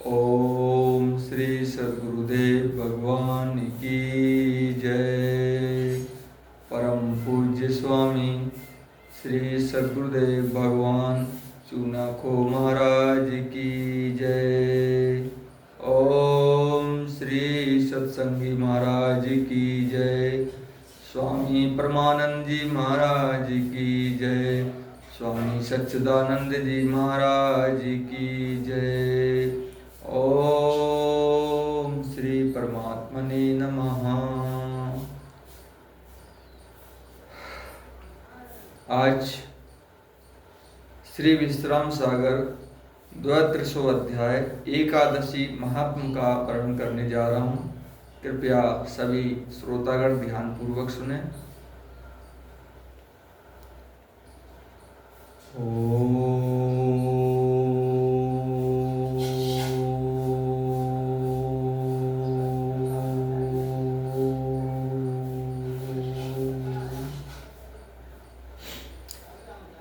ओम श्री सद्गुरुदेव भगवान की जय। परम पूज्य स्वामी श्री सद्गुरुदेव भगवान चूनाखो महाराज की जय। ओम श्री सत्संगी महाराज की जय। स्वामी परमानंद जी महाराज की जय। स्वामी सच्चिदानंद जी महाराज की जय। ओम श्री परमात्मने नमः। आज श्री विश्राम सागर 32वां अध्याय एकादशी महात्म का वर्णन करने जा रहा हूँ। कृपया सभी श्रोतागण ध्यान पूर्वक सुने।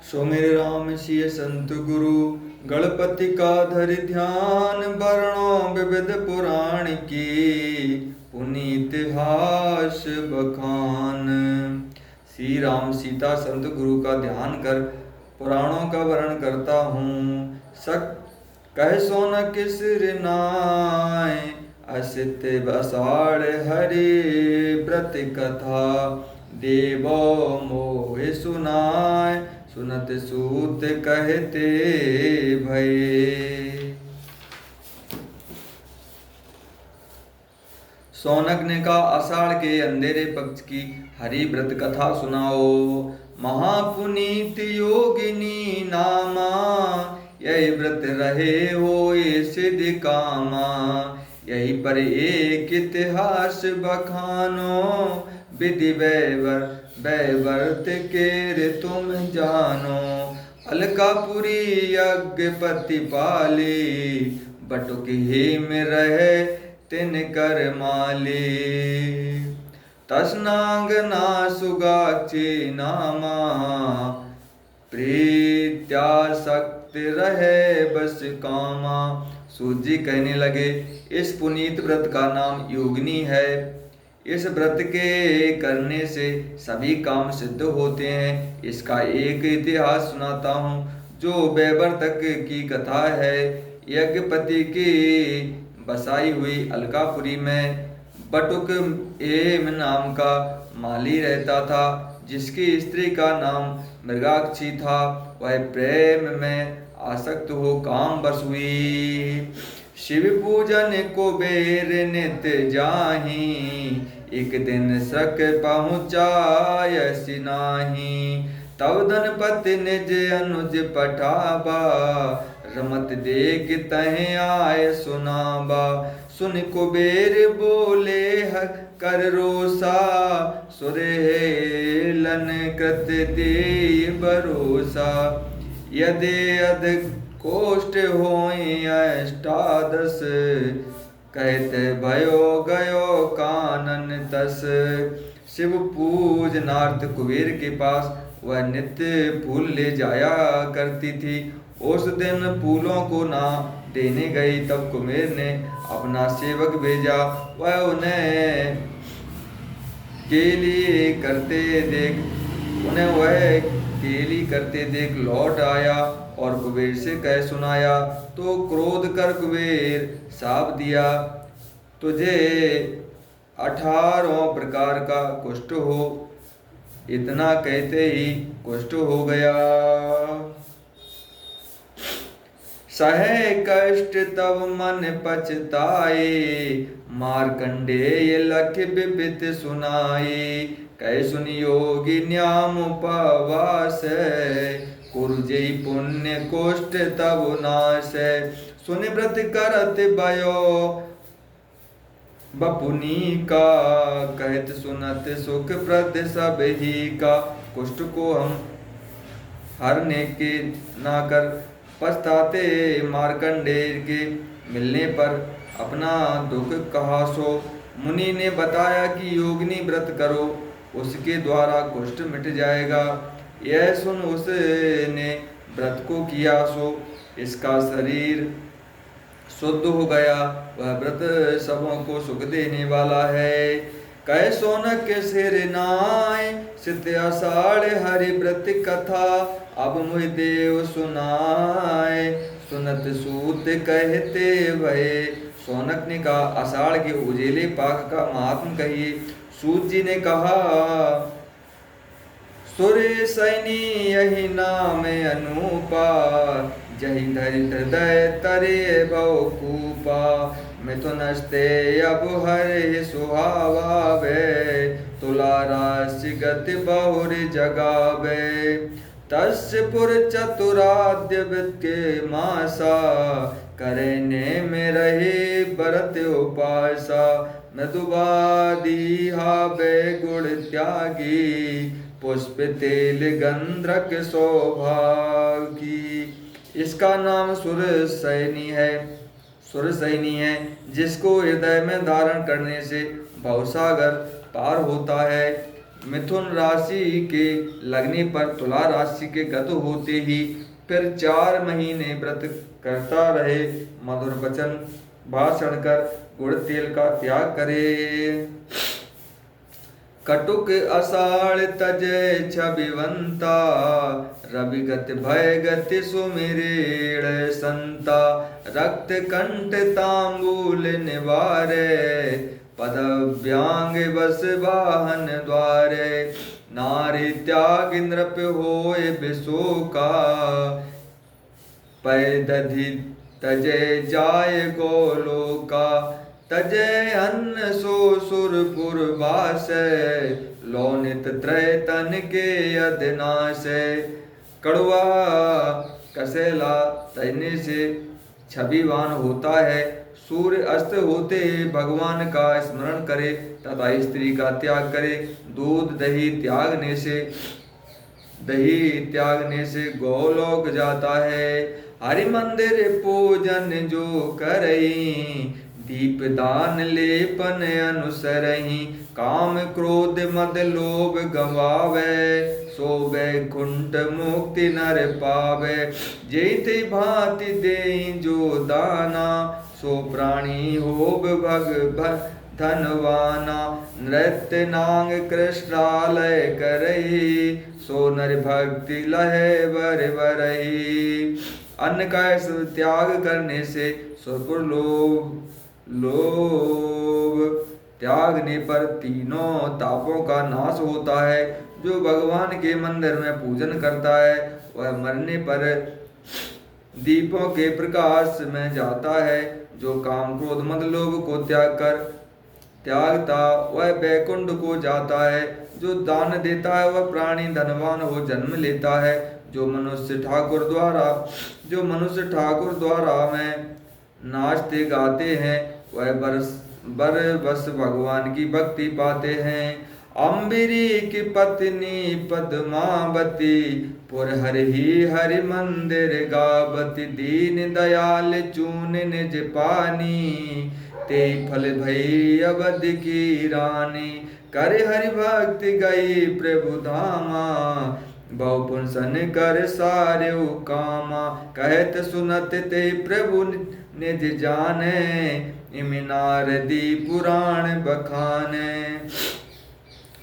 सो मेरे राम सिय संत गुरु गणपति का धरि ध्यान। वर्णों विविध पुराण की पुनीत हास बखान। श्री राम सीता संत गुरु का ध्यान कर पुराणों का वर्णन करता हूँ। सक कह सो न किस नाय असित बसाड़ हरि व्रत कथा। देवो मोह सुनाय सुनत सूत कहते भय। सौनक ने कहा, आषाढ़ के अंधेरे पक्ष की हरि व्रत कथा सुनाओ। महापुनीत योगिनी नामा यही व्रत रहे होए सिद्ध कामा। यही पर एक इतिहास बखानो विधि वैवर्त के तुम जानो। अलकापुरी यज्ञ पति पाली बटुक ही में रहे तिन कर माली। तसनांगना सुगाची नामा प्रीत्यासक्त रहे बस कामा। सूजी कहने लगे, इस पुनीत व्रत का नाम योगिनी है। इस व्रत के करने से सभी काम सिद्ध होते हैं। इसका एक इतिहास सुनाता हूँ जो वैवर्तक की कथा है। यज्ञपति की बसाई हुई अलकापुरी में बटुक एम नाम का माली रहता था, जिसकी स्त्री का नाम मृगाक्षी था। वह प्रेम में आसक्त हो काम बस हुई। शिव पूजन को बेर नित जाही। एक दिन सक पहुँचायसि नाही। तब धनपति निज अनुज पठाबा। रमत देख तह आय सुनाबा। सुन कुबेर बोले कर रोसा। सुरेलन कृत दे भरोसा। यदि अध कोष्ठ होई अष्टादश। कहते भयो गयो कानन तस। शिव पूजनार्थ कुबेर के पास वह नित्य फूल ले जाया करती थी। उस दिन फूलों को ना देने गई, तब कुबेर ने अपना सेवक भेजा। वह उन्हें केली करते देख लौट आया और कुबेर से कह सुनाया। तो क्रोध कर कुबेर साप दिया, तुझे 18 प्रकार का कुष्ठ हो। इतना कहते ही कुष्ठ हो गया। सहे कष्ट तब मन पछताए। मार्कंडेय लख विपित सुनाए। कह सुन योगी न्याम उपवास। कुरुजय पुण्य कोष्ठ तब नाश। सुन व्रत करत भयो बपुनी का। कहत सुनत सुख प्रद सब ही का। कुष्ठ को हम हरने के ना कर पछताते। मार्कंडेय के मिलने पर अपना दुख कहा सो। मुनि ने बताया कि योगिनी व्रत करो, उसके द्वारा कुष्ठ मिट जाएगा। यह सुन उसने व्रत को किया सो इसका शरीर शुद्ध हो गया। वह व्रत सबों को सुख देने वाला है। कह सोनक के सिर नाय सित आषाढ़ हरि व्रत कथा, अब मुहि देव सुनाए सुनत सूत कहते भये। सोनक ने कहा, आषाढ़ के उजेले पाक का महात्म कहिए। सूत जी ने कहा, सूर्य सैनी यही नाम अनूपा, जही धरि हृदय तरे भवकूपा। मिथुनस्ते अब हरे सुहावे, तुला राशि गति बहुर जगावे। तस्य पुर चतुराद्य के मासा, करने में रहे बरत उपासा। मृदुवादी हावे गुण त्यागी, पुष्प तेल गंधक सौभागी। इसका नाम सुरसैनी है। सुरसैनी है, जिसको हृदय में धारण करने से भवसागर पार होता है। मिथुन राशि के लगने पर तुला राशि के गत होते ही फिर 4 महीने व्रत करता रहे। मधुर वचन भाषण कर गुड़ तेल का त्याग करे। कटुक अषाढ़ तजय छविवंता, रवि गति भय गति सुमिरेण संता। रक्त कंठ तांबूल निवारे, पद व्यांग बस वाहन द्वारे। नारी त्याग नृप होय विशोका, पैदधि तजय जाय गोलोका। तजय अन्न सो सुरपुर वासै, लौनित त्रय तन के अधनाशै। कड़वा कसेला तैरने से छविवान होता है। सूर्य अस्त होते भगवान का स्मरण करे तथा स्त्री का त्याग करे। दूध दही त्यागने से गोलोक जाता है। हरि मंदिर पूजन जो करई, दीप दान लेपन अनुसरहि। काम क्रोध मद लोभ गवावे, सो बैकुंठ मुक्ति नर पावे। जेते भांति देहि जो दाना, सो प्राणी होब भग धनवाना। नृत्य नांग कृष्णालय करही, सो नर भक्ति लहे वर वरही। अन्न का त्याग करने से सुरपुर लोभ त्यागने पर तीनों तापों का नाश होता है। जो भगवान के मंदिर में पूजन करता है वह मरने पर दीपों के प्रकाश में जाता है। जो काम क्रोध मद लोभ को त्यागता वह बैकुंठ को जाता है। जो दान देता है वह प्राणी धनवान हो जन्म लेता है। जो मनुष्य ठाकुर द्वारा में नाचते गाते हैं वह बस भगवान की भक्ति पाते हैं। अम्बिरी की पत्नी पद्मावती, पुर हरि मंदिर गावती। दीन दयाल चून निज पानी, ते फल भई अवध की रानी। करे हरि भक्ति गई प्रभु धामा, बहुपुन सन कर सारे कामा। कहत सुनत ते प्रभु निज जाने, इमि नारदी पुराण बखाने।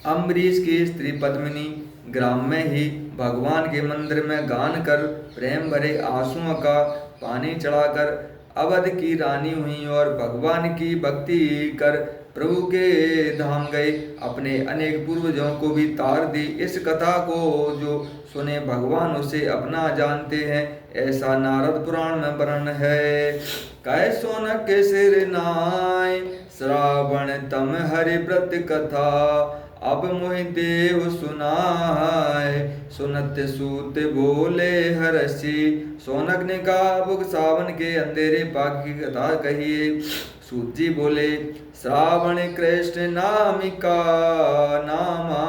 अम्बरीश की स्त्री पद्मिनी ग्राम में ही भगवान के मंदिर में गान कर प्रेम भरे आंसुओं का पानी चढ़ाकर अवध की रानी हुई और भगवान की भक्ति कर प्रभु के धाम गए। अपने अनेक पूर्वजों को भी तार दी। इस कथा को जो सुने भगवान उसे अपना जानते हैं, ऐसा नारद पुराण में वर्णन है। कह सोनक के सिर नाय, श्रावण तम हरि व्रत कथा। अब मोहि देव सुनाय, सुनत सूत बोले हरसी। सोनक ने कहा, अब सावन के अंधेरे पाक की कथा कहिए। सूत जी बोले, श्रावण कृष्ण नामिका नामा,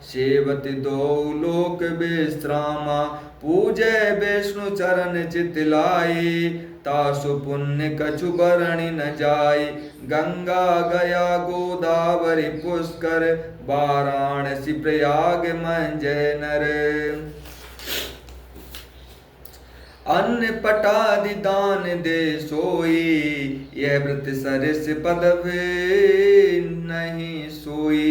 सेवत दो लोक विश्रामा। पूजय विष्णु चरण चितलाई, तासु पुण्य कछु बरणी न जाई। गंगा गया गोदावरी पुष्कर, वाराणसी प्रयाग मंजय नर। अन्न पटादि दान दे सोई, यह व्रत सरस पदव नहीं सोई।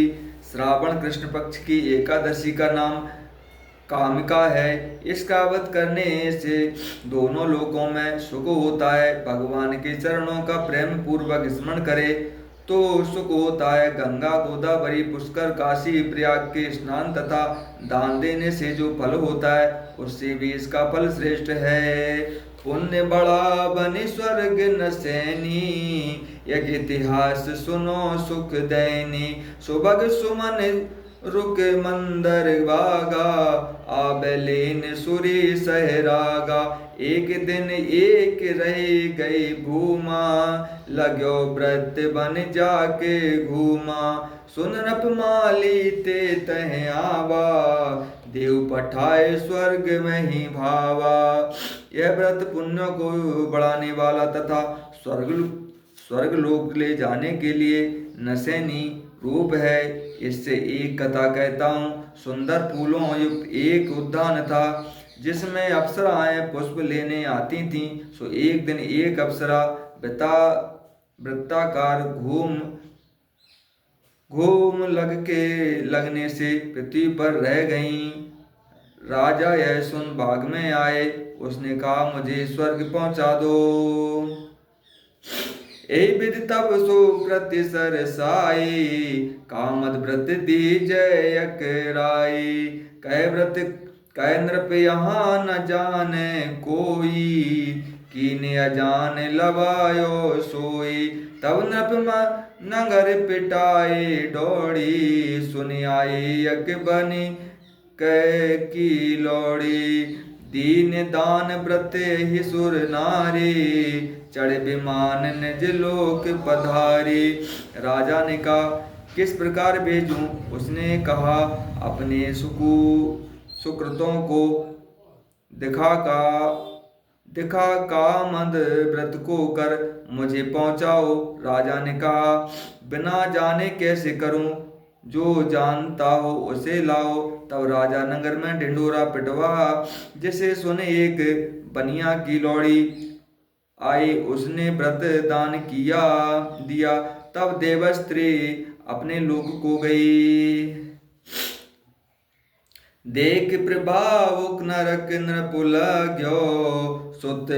श्रावण कृष्ण पक्ष की एकादशी का नाम कामिका है। इसका वध करने से दोनों लोकों में सुख होता है। भगवान के चरणों का प्रेम पूर्वक स्मरण करे तो सुख होता है। गंगा, गोदावरी, पुष्कर, काशी, प्रयाग के स्नान तथा दान देने से जो फल होता है उससे भी इसका फल श्रेष्ठ है। पुण्य बड़ा बनि स्वर्ग न सैनी, यज्ञ इतिहास सुनो सुख दैनी। सुभग सुमन रुक मंदर बागा, आबेलीन सुरी सहरागा। एक दिन एक रही गई भूमा, लगो व्रत बन जाके घूमा। सुन नप माली ते तह आवा, देव पठाए स्वर्ग में ही भावा। यह व्रत पुण्य को बढ़ाने वाला तथा स्वर्ग लोक ले जाने के लिए नसैनी रूप है। इससे एक कथा कहता हूँ। सुंदर फूलों युक्त एक उद्यान था जिसमें अप्सराएं पुष्प लेने आती थीं। सो एक दिन एक अप्सरा वृत्ताकार घूम लगने से पृथ्वी पर रह गईं। राजा यह सुन बाग में आए। उसने कहा, मुझे स्वर्ग पहुंचा दो। ए विधि तब सुकृत सरसाई, कामद व्रत दीजय कराई। कह नृप यहाँ न जाने कोई, कीने अजान लवायो सोई। तब नृप नगर पिटाए दौड़ी, सुन आई यज्ञ बनी कै की लौड़ी। दीन दान व्रत ही सुर नारी, चढ़ विमान निज लोक पधारी। राजा ने कहा, किस प्रकार भेजूं? उसने कहा, अपने सुकृतों को दिखा कामद व्रत को कर मुझे पहुंचाओ। राजा ने कहा, बिना जाने कैसे करूं? जो जानता हो उसे लाओ। तब राजा नगर में ढिंडोरा पिटवा, जिसे सुने एक बनिया की लौड़ी आई। उसने व्रत दान दिया। तब देवस्त्री अपने लोक को गई। देख प्रभाव नरक नृपुलग्यो, सुत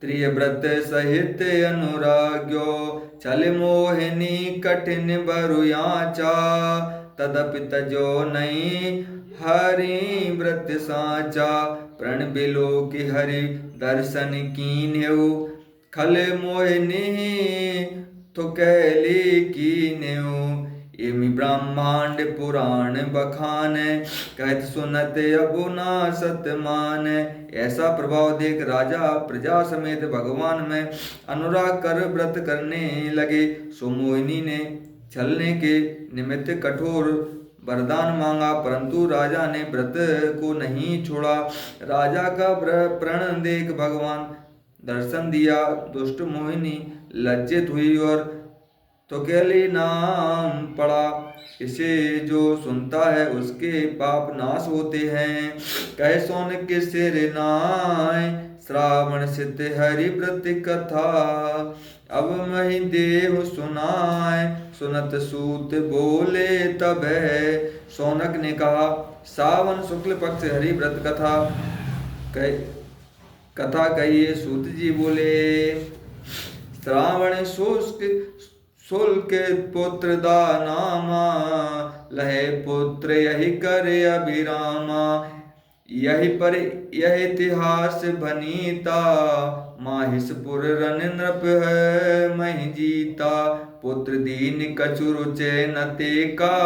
प्रिय व्रत सहित अनुराग्यो। छल मोहिनी कठिन बरु याचा, तदपि तजो नहीं हरि व्रत साचा। प्रण बिलो की हरि दर्शन कीन्यु, खल मोहिनी थुकैली कीन्यु। एमि ब्रह्मांड पुराण बखान, कहत सुनत अबु ना सत मान। ऐसा प्रभाव देख राजा प्रजा समेत भगवान में अनुराग कर व्रत करने लगे। सो मोहिनी ने छलने के निमित्त कठोर वरदान मांगा, परंतु राजा ने व्रत को नहीं छोड़ा। राजा का प्रण देख भगवान दर्शन दिया। दुष्ट मोहिनी लज्जित हुई और तुकेली नाम पड़ा। इसे जो सुनता है उसके पाप नाश होते हैं। कह सोन के सिर नाय, श्रावण सित हरि व्रत कथा। अब मही देव सुनाय, सुनत सूत बोले तब है। सोनक ने कहा, सावन शुक्ल पक्ष हरि व्रत कथा कहिए। सूत जी बोले, श्रावण शुल्क पुत्र दानामा, लहे पुत्र यही कर अभिरामा। यह इतिहास भनीता, माहिषपुर रन नृप है मही जीता। पुत्र दीन कछु रुचे न तेका,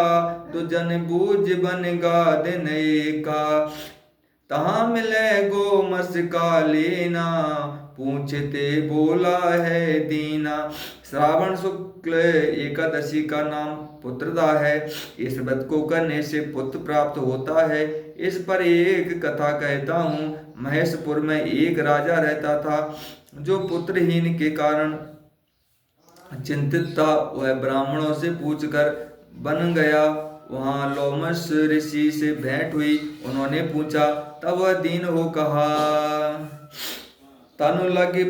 दुजन बूझ बन गाद नेका। तहाँ मिले गो मस का लेना, पूछते बोला है दीना। श्रावण शुक्ल एकादशी का नाम पुत्रदा है। इस व्रत को करने से पुत्र प्राप्त होता है। इस पर एक कथा कहता हूँ। महेशपुर में एक राजा रहता था जो पुत्रहीन के कारण चिंतित था। वह ब्राह्मणों से पूछकर बन गया। वहाँ लोमस ऋषि से भेंट हुई। उन्होंने पूछा, तब वह दीन हो कहा, तनु लगी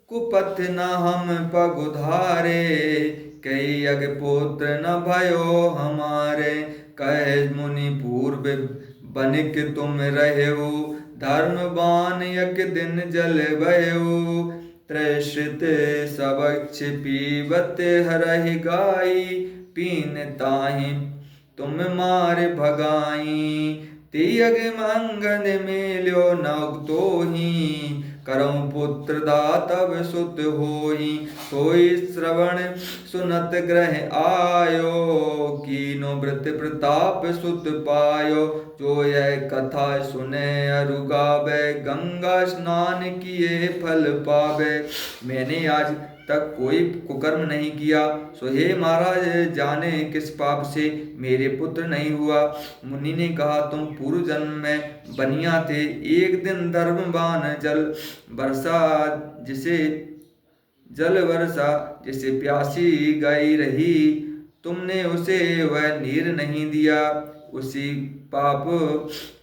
कुपथ न हम पग उधारे, कई यज्ञ पुत्र न भयो हमारे। कहे मुनि पूर्व बनिक तुम रहु, धर्मवान यक दिन जल भयो। त्रैश्रित सबक्ष पीबत हरहि गाई, पीन ताहि तुम मार भगाई। तियग मंगन मिल्यो न तोहि, करऊं पुत्र दातव सुत होई। सोई श्रवण सुनत ग्रह आयो, कीनो व्रत प्रताप सुत पायो। जो यह कथा सुने अरु गावे, गंगा स्नान किए फल पावे। मैंने आज तक कोई कुकर्म नहीं किया, सो हे महाराज जाने किस पाप से मेरे पुत्र नहीं हुआ। मुनि ने कहा, तुम पूर्व जन्म में बनिया थे। एक दिन धर्मवान जल वर्षा जिसे प्यासी गाई रही, तुमने उसे वह नीर नहीं दिया, उसी पाप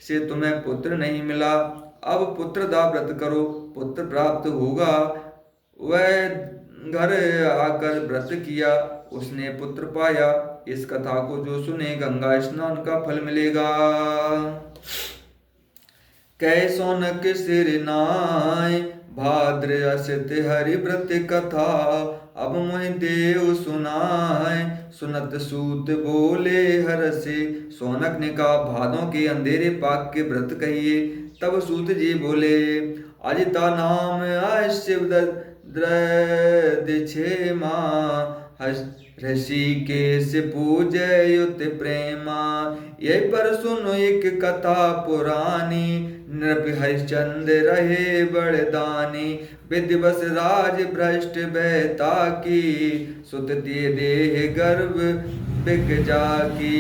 से तुम्हें पुत्र नहीं मिला। अब पुत्र दा व्रत करो, पुत्र प्राप्त होगा। वह घर आकर व्रत किया, उसने पुत्र पाया। इस कथा को जो सुने गंगा स्नान का फल मिलेगा। कैसोनक सिर नाय, भाद्र असित हरि व्रत कथा। अब मुहि देव सुनाय, सुनत सूत बोले हरसे। सोनक ने कहा, भादों के अंधेरे पाक के व्रत कहिए। तब सूत जी बोले, अजिता नाम शिव क्षेमा, ऋषिकेश पूजय युत प्रेमा। यही पर सुनो एक कथा पुरानी, नृप हरिश्चंद्र रहे बड़दानी। विधिवश राज भ्रष्ट बहता की, सुत दिए देह गर्भ बिक जाकी।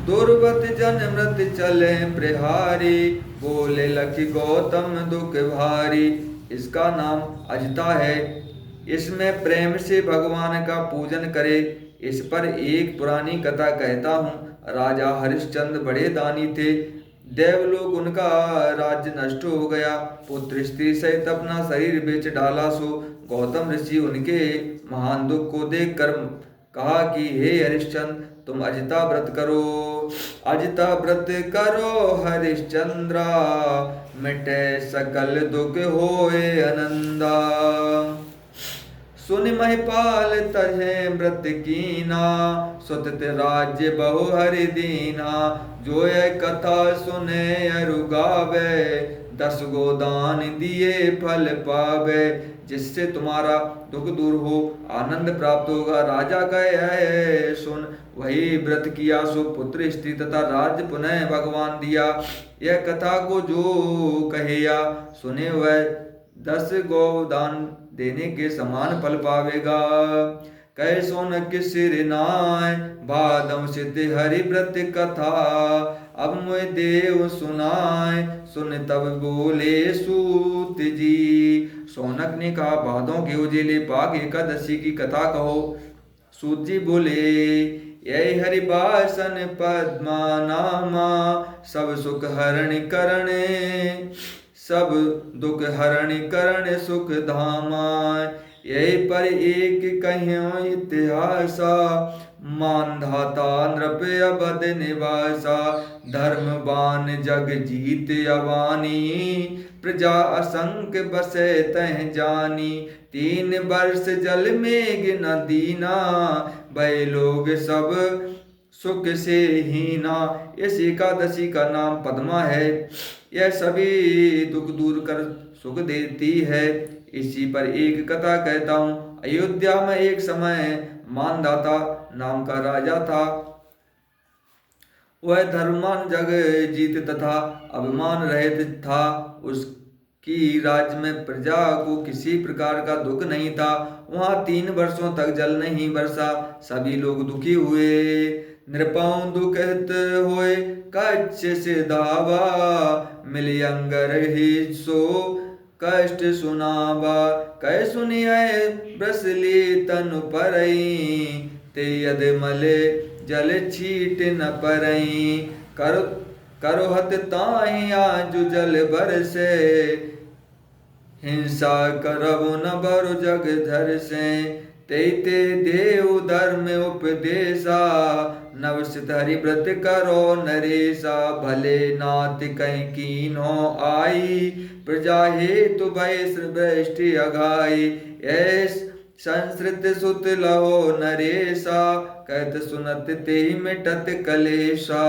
दुर्वत जन मृत चले प्रहारी, बोले लखी गौतम दुख भारी। इसका नाम अजिता है। इसमें प्रेम से भगवान का पूजन करे। इस पर एक पुरानी कथा कहता हूँ। राजा हरिश्चंद्र बड़े दानी थे। देवलोक उनका राज्य नष्ट हो गया। पुत्र स्त्री सहित अपना शरीर बेच डाला। सो गौतम ऋषि उनके महान दुख को देखकर कहा कि हे हरिश्चंद्र, तुम अजिता व्रत करो। अजिता व्रत करो हरिश्चंद्रा, मिटे सकल दुख होए आनंदा। सुन महिपाल तहे व्रत कीना, सुत राज्य बहु हरि दीना। जो यह कथा सुने अरु गावे, 10 गोदान दिए फल पावे। जिससे तुम्हारा दुख दूर हो, आनंद प्राप्त होगा। राजा कहे, सुन वही व्रत किया, सो पुत्र स्त्री तथा राज्य पुनः भगवान दिया। यह कथा को जो कहेया सुने, वह 10 गोदान देने के समान फल पावेगा। कह सोनक सिर नाय, भादम सिद्ध हरि व्रत कथा। अब मोय देव सुनाय, सुन तब बोले सूत जी। सोनक ने कहा, भादों के उजेले पाक एकादशी की कथा कहो। सूत जी बोले, यही हरिभाषण पद्मा नामा, सब सुख हरण करणे, सब दुख हरण करण सुख धामा। यही पर एक कहियो इतिहासा, मानधाता नृप अवध निवासा। धर्मवान जग जीत अवानी, प्रजा असंख्य बसे तह जानी। 3 वर्ष जल मेघ न दीना, भय लोग सब सुख से हीना। इस एकादशी का नाम पद्मा है। यह सभी दुख दूर कर सुख देती है। इसी पर एक कथा कहता हूँ। अयोध्या में एक समय मानधाता नाम का राजा था। वह धर्मवान जग जीत तथा अभिमान रहित था। उसकी राज्य में प्रजा को किसी प्रकार का दुख नहीं था। वहाँ 3 वर्षों तक जल नहीं बरसा। सभी लोग दुखी हुए। नृपाओं दुखित होए, कच्छ से धावा, मिली अंगर ही सो कष्ट सुनावा। कह सुनिए ब्रसली तनु परई, ते यद मले जल छीट न परई। करोहत ताहि आजु जल बरसे, हिंसा करब न बरु जग धर से। तेते देव धर्म उपदेशा, नवसित हरि व्रत करो नरेशा। भले नाथ कहीं कीन्हो आई, प्रजा हेतु भय वृष्टि अघाई। ऐस संस्कृत सुत लहो नरेशा, कहत सुनत तेहि मिटत कलेशा।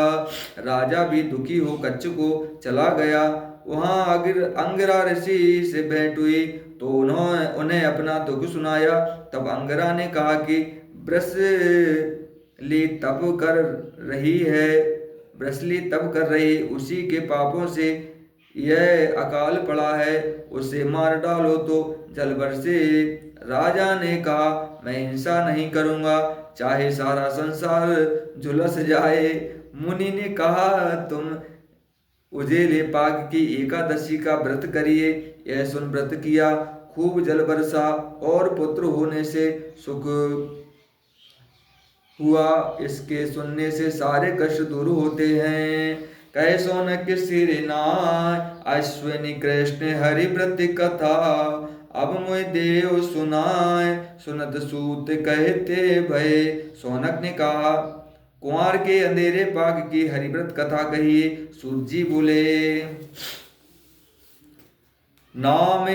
राजा भी दुखी हो कच्छ को चला गया। वहाँ अंगिरा ऋषि से भेंट हुई तो उन्हें अपना दुख सुनाया। तब अंगिरा ने कहा कि ब्रसली तप कर रही है, ब्रसली तप कर रही, उसी के पापों से यह अकाल पड़ा है, उसे मार डालो तो जल बरसे। राजा ने कहा मैं हिंसा नहीं करूंगा, चाहे सारा संसार झुलस जाए। मुनि ने कहा तुम उजेले पाग की एकादशी का व्रत करिए। यह सुन व्रत किया, खूब जल बरसा और पुत्र होने से सुख हुआ। इसके सुनने से सारे कष्ट दूर होते हैं। कहे सोनक सिरनाय, अश्विनी कृष्ण हरि व्रत कथा। अब मोहि देव सुनाय, सुनत सूत कहते भय। सोनक ने कहा कुंवर के अंधेरे पाग की हरिव्रत कथा कहिए। सूत जी बोले नाम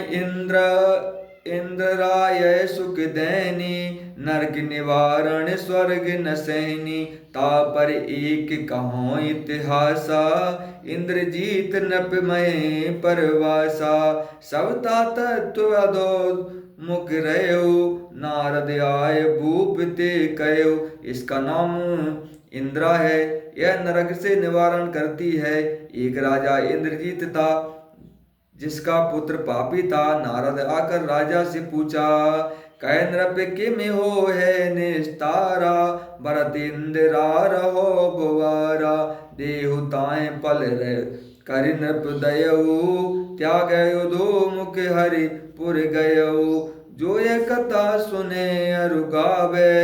इंद्राय सुख दैनी, नरक निवारण स्वर्ग नसैनी। तापर एक कहो इतिहासा, इंद्रजीत नृपमय परवासा। सब तत्व अधो मुख रहो, नारद आय भूप ते कहो। इसका नाम इंद्रा है, यह नरक से निवारण करती है। एक राजा इंद्रजीत था, जिसका पुत्र पापी था। नारद आकर राजा से पूछा कह नृप के में हो है निस्तारा। भरत इंदिरा रहो भुवारा, देहु ताए पल कर नृप दयऊ। त्याग दो मुख हरि पुर गयऊ, जो यह कथा सुने अरु गावे।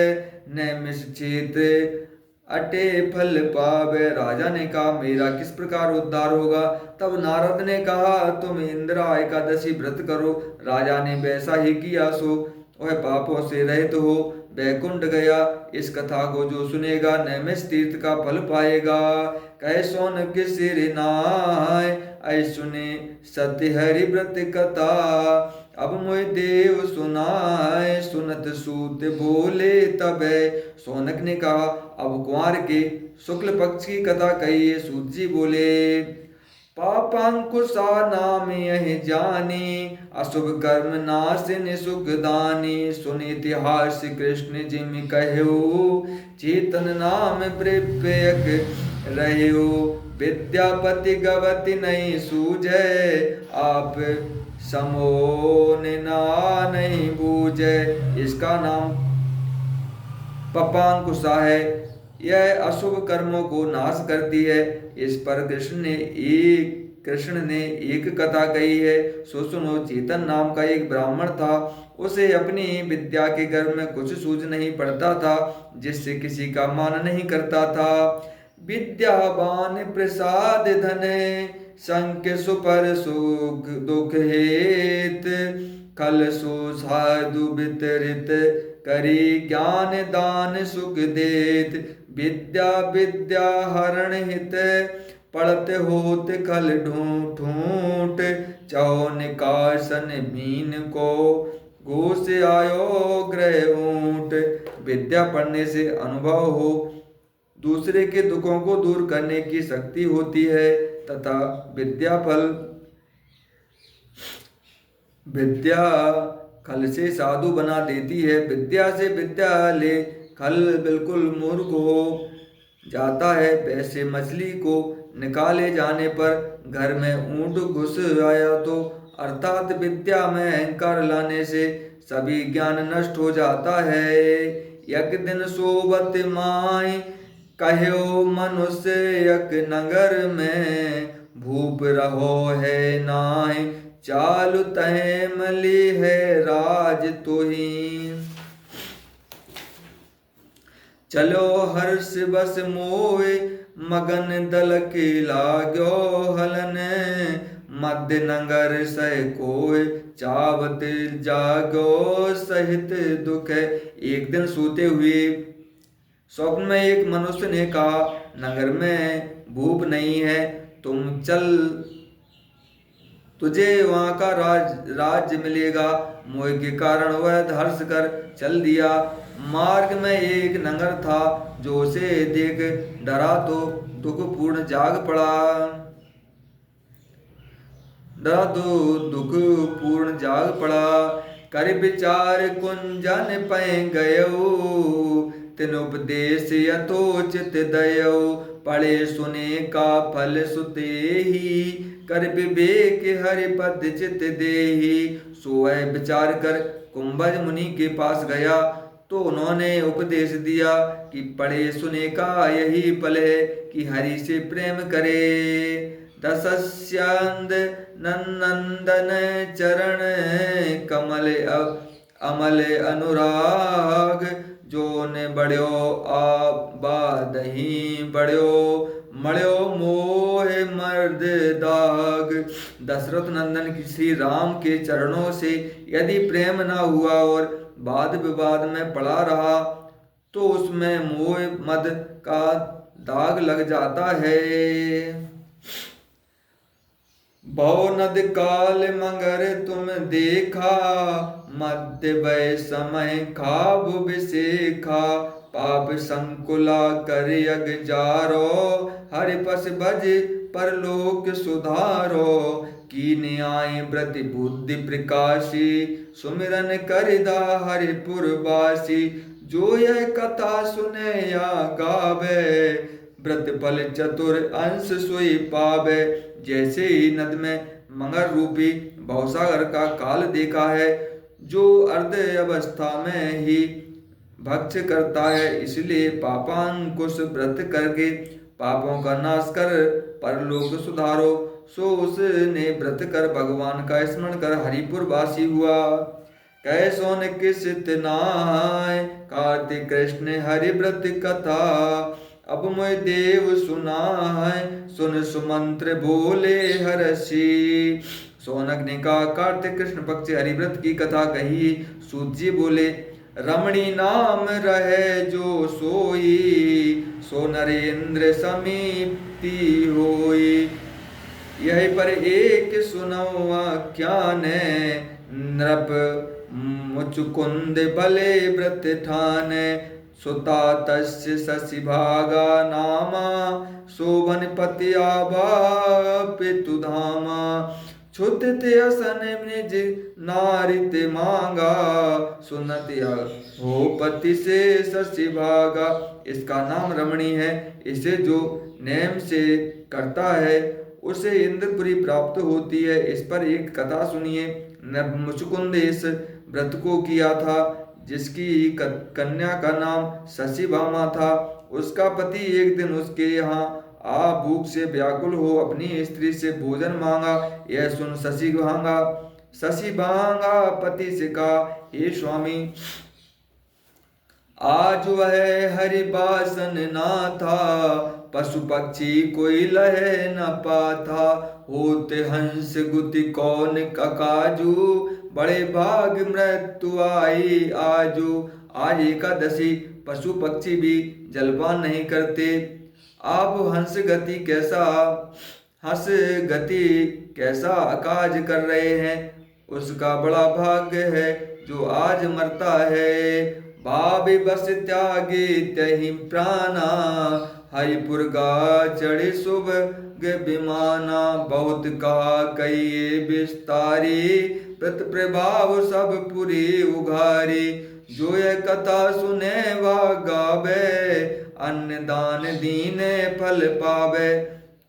नैमिष क्षेत्र अटे फल पावे। राजा ने कहा मेरा किस प्रकार उद्धार होगा। तब नारद ने कहा तुम इंदिरा एकादशी व्रत करो। राजा ने वैसा ही किया, सो वह पापों से रहित हो बैकुंठ गया। इस कथा को जो सुनेगा नैमिष तीर्थ का फल पाएगा। कहे सोनक सिरनाय, ऐ सुने सत्य हरि व्रत कथा। अब मोहि देव सुनाय, सुनत सूत बोले तबे। सोनक ने कहा अब कुंवर के शुक्ल पक्ष की कथा कहिए। सूत जी बोले पापांकुशा नाम यही जानी, अशुभ कर्म नाशिन सुख दानी। सुन इतिहास कृष्ण जिम कहयो, चेतन नाम प्रियक रहयो। विद्यापति गवति नहीं सूझे, आप समोन ना नहीं बूझे। इसका नाम पपांकुशा है, यह अशुभ कर्मों को नाश करती है। इस पर कृष्ण ने एक कथा कही है, सो सुनो। चेतन नाम का एक ब्राह्मण था, उसे अपनी विद्या के गर्भ में कुछ सूझ नहीं पड़ता था, जिससे किसी का मान नहीं करता था। विद्यावान प्रसाद धने, संक सुपर सुख दुख हेत। खल सो साधु वितरित, करी ज्ञान दान सुख देत। विद्या विद्या हरण हित, पड़त होत खल ढूंढ। चाहो निकासन मीन को, घोष आयो ग्रह ऊंट। विद्या पढ़ने से अनुभव हो, दूसरे के दुखों को दूर करने की शक्ति होती है, तथा विद्या खल से साधु बना देती है। विद्या से विद्या ले खल बिल्कुल मूर्ख हो जाता है। वैसे मछली को निकाले जाने पर घर में ऊंट घुस आया तो, अर्थात विद्या में अहंकार लाने से सभी ज्ञान नष्ट हो जाता है। एक दिन सोबत माय, कहो मनुष्य एक नगर में। भूप रहो है नाय, चालु तहे मली है राज तुही। चलो हर्ष बस मोए मगन दलक लाग्यो हलन मध्य नगर सह कोय चावत जागो सहित दुख। एक दिन सोते हुए स्वप्न में एक मनुष्य ने कहा, नगर में भूप नहीं है, तुम चल, तुझे वहां का राज्य मिलेगा। मोह के कारण वह हर्ष कर चल दिया। मार्ग में एक नगर था, जो उसे देख डरा तो दुखपूर्ण जाग पड़ा। डरा तो दुखपूर्ण जाग पड़ा। कर विचार कुंजन पै गयो, तिन उपदेश यथोचित दयो। पढ़े सुने का फल सुते ही, कर विवेक हरि पद चित देही। सो वह विचार कर कुंभज मुनि के पास गया, तो उन्होंने उपदेश दिया कि पढ़े सुने का यही फल है कि हरि से प्रेम करे। दशस्यंद नंदन चरण कमल अमल अनुराग, जो ने बढ़्यो आबादही बढ़्यो मड़्यो मोह मर्द दाग। दशरथ नंदन की श्री राम के चरणों से यदि प्रेम न हुआ और वाद विवाद में पड़ा रहा, तो उसमें मोह मद का दाग लग जाता है। भव नद काल मगर तुम देखा, मध्य वै समय खाब विशेखा। पाप संकुला कर यग जारो, हरि पस भज परलोक सुधारो। की न्याय व्रति बुद्धि प्रकाशी, सुमिरन करिदा हरिपुरवासी। जो यह कथा सुने या गावे, व्रत फल चतुर अंश सोई पावे। जैसे ही नद में मगर रूपी भवसागर का काल देखा है, जो अर्ध अवस्था में ही भक्ष करता है, इसलिए पापांकुश व्रत करके पापों का नाश कर परलोक सुधारो। सो उसने व्रत कर भगवान का स्मरण कर हरिपुर वासी हुआ। कैसो न किस नाय, कार्तिक कृष्ण हरि व्रत कथा। अब मैं देव सुनाय, सुन सुमंत्र बोले हरषि। सोनक ने कहा, कार्तिक कृष्ण पक्ष हरिव्रत की कथा कही। सूत जी बोले, रमणी नाम रहे जो सोई, सो नरेंद्र समीप्ति होई। यही पर एक सुनौ आख्यान, नृप मुचुकुंद भले व्रत ठान। सुता तस्य शशि भागा नामा, शोभन पति आभा पितु धामा। छुत ते असन निज नारित मांगा, सुनत हो पति से शशि भागा। इसका नाम रमणी है। इसे जो नेम से करता है, उसे इंद्रपुरी प्राप्त होती है। इस पर एक कथा सुनिए। मुचुकुंद इस व्रत को किया था, जिसकी कन्या का नाम शशि भामा था। उसका पति एक दिन उसके यहाँ आ भूख से व्याकुल हो अपनी स्त्री से भोजन मांगा। यह सुन शशि भांगा पति से कहा, हे स्वामी, आज वह हरिबासन ना था, पशु पक्षी कोई लह न पाथा। होते हंस गुति कौन काजू, बड़े भाग मृत्यु आई आजू। आज एकादशी, पशु पक्षी भी जलपान नहीं करते। आप हंस गति कैसा अकाज कर रहे हैं, उसका बड़ा भाग्य है जो आज मरता है। भाभी बस त्यागे तहि प्राणा, हरिपुर गा चढ़े शुभ विमाना। बहुत कहा कई विस्तारी, प्रत प्रभाव सब पुरी उघारी। जो यह कथा सुने वा गावे, अन्न दान दीने फल पावे।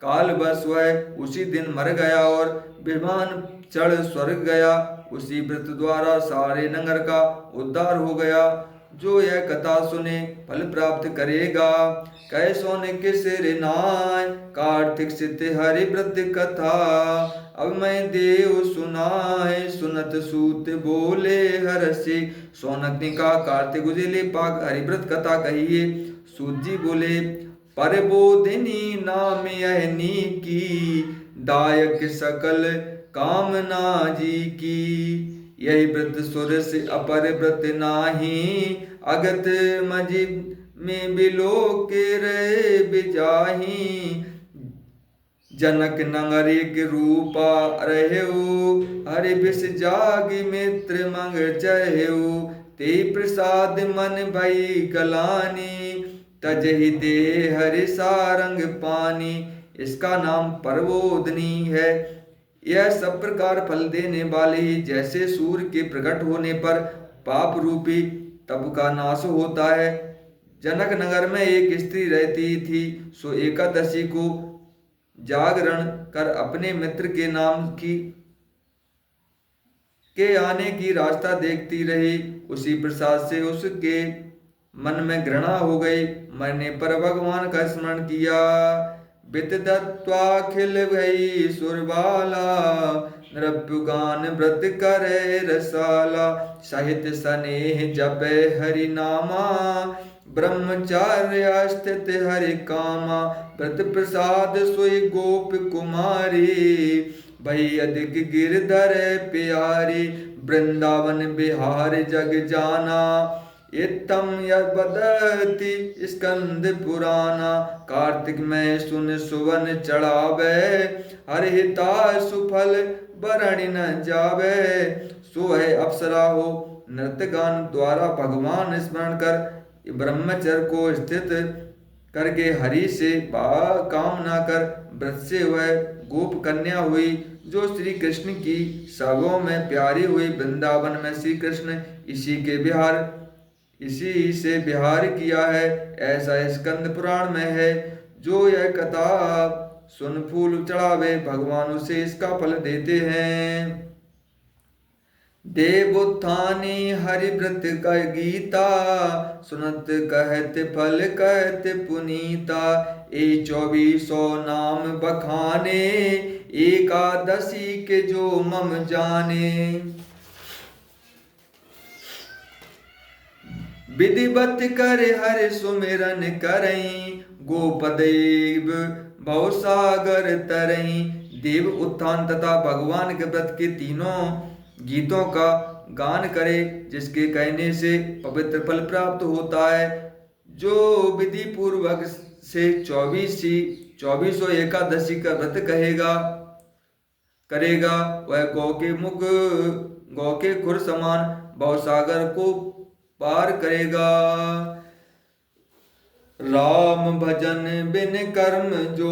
काल बस वह उसी दिन मर गया और विमान चढ़ स्वर्ग गया। उसी व्रत द्वारा सारे नगर का उद्धार हो गया। जो यह कथा सुने फल प्राप्त करेगा। कैसो ने किस नाय, कार्तिक सित हरि व्रत कथा। अब मैं देव सुनाए, सुनत सूत बोले हरषि। सोनक ने कहा, कार्तिक उजिले पाक हरिव्रत कथा कहिए। सूत जी बोले, परबोधिनी नाम यह नीकी, दायक सकल कामना जी की। यही व्रत सुर से अपर व्रत नाही, अगत मजी में बिलो के रहे बिजाही। जनक नगरिक रूपा रहेऊ, हरि बिस जाग मित्र मंग चहेऊ। ते प्रसाद मन भई गलानी, तजहि दे हरि सारंग पानी। इसका नाम परबोधनी है। यह सब प्रकार फल देने वाली ही, जैसे सूर्य के प्रकट होने पर पाप रूपी तप का नाश होता है। जनक नगर में एक स्त्री रहती थी। सो एकादशी को जागरण कर अपने मित्र के नाम की के आने की रास्ता देखती रही। उसी प्रसाद से उसके मन में घृणा हो गई। मरने पर भगवान का स्मरण किया। बित दत्वाखिल भई सुरबाला, नृप्युगान व्रत करे रसाला। साहित्य स्नेह जपे हरि नामा, ब्रह्मचार्य स्थित हरि कामा। व्रत प्रसाद सोई गोप कुमारी, भई अधिक गिरधर प्यारी। वृंदावन बिहार जग जाना, इत्तम यद बदति स्कंद पुराना। कार्तिक में सुन सुवन चढ़ावे, हरि हिता सुफल बरणी न जावे। सो है अप्सरा हो नृत्य गान द्वारा भगवान स्मरण कर ब्रह्मचर्य को स्थित करके हरि से कामना कर व्रत से वह गोप कन्या हुई, जो श्री कृष्ण की सबों में प्यारी हुई। वृंदावन में श्री कृष्ण इसी से विहार किया है, ऐसा स्कंद पुराण में है। जो यह कथा सुन फूल चढ़ावे, भगवान उसे इसका फल देते हैं। देवोत्थानी हरिव्रत का गीता, सुनत कहत फल कहत पुनीता। 2400 नाम बखाने, एकादशी के जो मम जाने। विधिवत कर हर सुमिरन करई, गोपदेव भवसागर तरई। देव उत्थान तथा भगवान के व्रत के तीनों गीतों का गान करे, जिसके कहने से पवित्र फल प्राप्त होता है। जो विधि पूर्वक से 2400 एकादशी का व्रत करेगा, वह गौ के खुर समान भवसागर को पार करेगा। राम भजन बिन कर्म जो,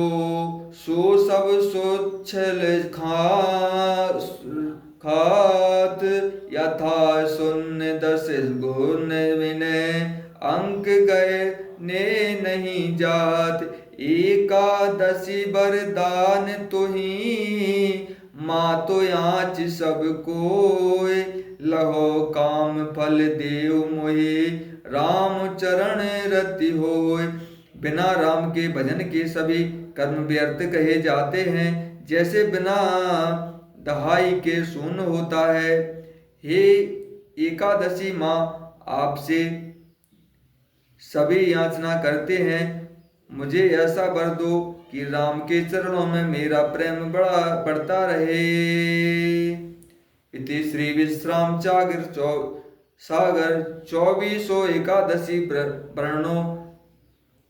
सो सब सोच्छल खात। यथा शून्य 10 गुण विनय, अंक गए ने नहीं जात। एकादशी वरदान तुही, मातो याच सब कोय। लहो काम फल देव मोहि, राम चरण रति होय। बिना राम के भजन के सभी कर्म व्यर्थ कहे जाते हैं, जैसे बिना दहाई के शून्य होता है। हे एकादशी माँ, आपसे सभी याचना करते हैं, मुझे ऐसा वर दो कि राम के चरणों में मेरा प्रेम बढ़ता रहे। इति श्री विश्राम सागर 2400 एकादशी वर्णों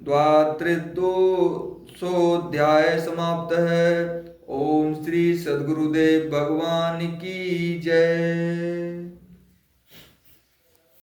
द्वात्रिदोषोऽध्याय समाप्त है। ओम श्री सद्गुरुदेव भगवान की जय।